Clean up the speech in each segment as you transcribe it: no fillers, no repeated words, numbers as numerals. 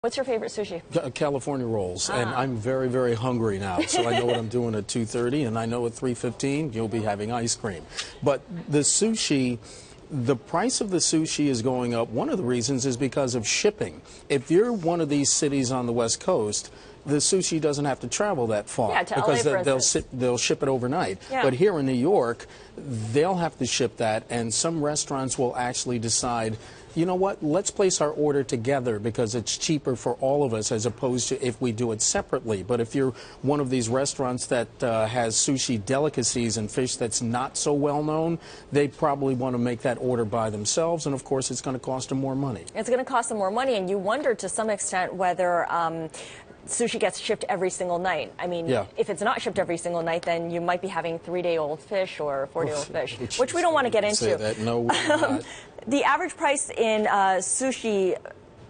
What's your favorite sushi? California rolls, and I'm very, very hungry now, so I know what I'm doing at 2:30, and I know at 3:15 you'll be having ice cream. But the sushi, the price of the sushi is going up. One of the reasons is because of shipping. If you're one of these cities on the West Coast, the sushi doesn't have to travel that far, yeah, to because LA, they'll ship it overnight. Yeah. But here in New York, they'll have to ship that, and some restaurants will actually decide, you know what, let's place our order together because it's cheaper for all of us as opposed to if we do it separately. But if you're one of these restaurants that has sushi delicacies and fish that's not so well known, they probably want to make that order by themselves, and of course it's going to cost them more money. It's going to cost them more money, and you wonder to some extent whether sushi gets shipped every single night. I mean, yeah. If it's not shipped every single night, then you might be having 3-day-old fish or 4-day-old fish, which we don't want to get into. Say that. No, we're not. The average price in sushi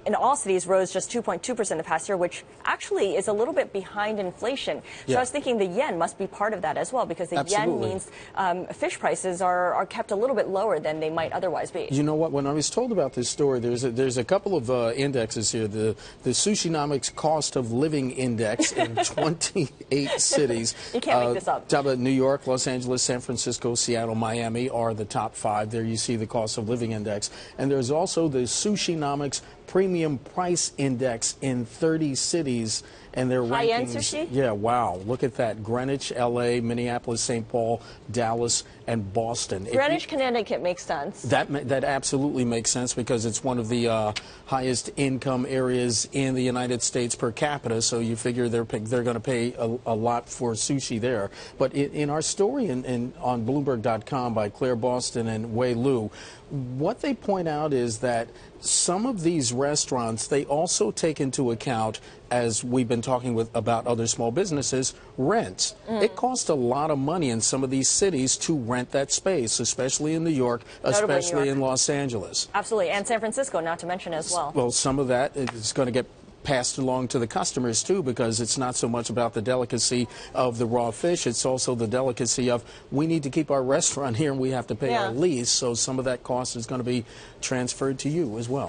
in all cities rose just 2.2% the past year, which actually is a little bit behind inflation. So yeah. I was thinking the yen must be part of that as well, because the Absolutely. yen means fish prices are kept a little bit lower than they might otherwise be. You know what? When I was told about this story, there's a couple of indexes here. The Sushinomics Cost of Living Index in 28 cities. You can't make this up. Top of New York, Los Angeles, San Francisco, Seattle, Miami are the top 5. There you see the Cost of Living Index. And there's also the Sushinomics Premium Price Index in 30 cities, and their high-end rankings. sushi? Yeah, wow. Look at that. Greenwich, L.A., Minneapolis, St. Paul, Dallas, and Boston. Greenwich, Connecticut makes sense. That absolutely makes sense because it's one of the highest income areas in the United States per capita, so you figure they're going to pay a lot for sushi there. But in our story on Bloomberg.com by Claire Boston and Wei Lu, what they point out is that some of these restaurants, they also take into account, as we've been talking about other small businesses, rents. It costs a lot of money in some of these cities to rent that space, especially in New York, especially in Los Angeles. Absolutely, and San Francisco, not to mention as well. Well, some of that is going to get passed along to the customers too, because it's not so much about the delicacy of the raw fish, it's also the delicacy of we need to keep our restaurant here and we have to pay our lease, so some of that cost is going to be transferred to you as well.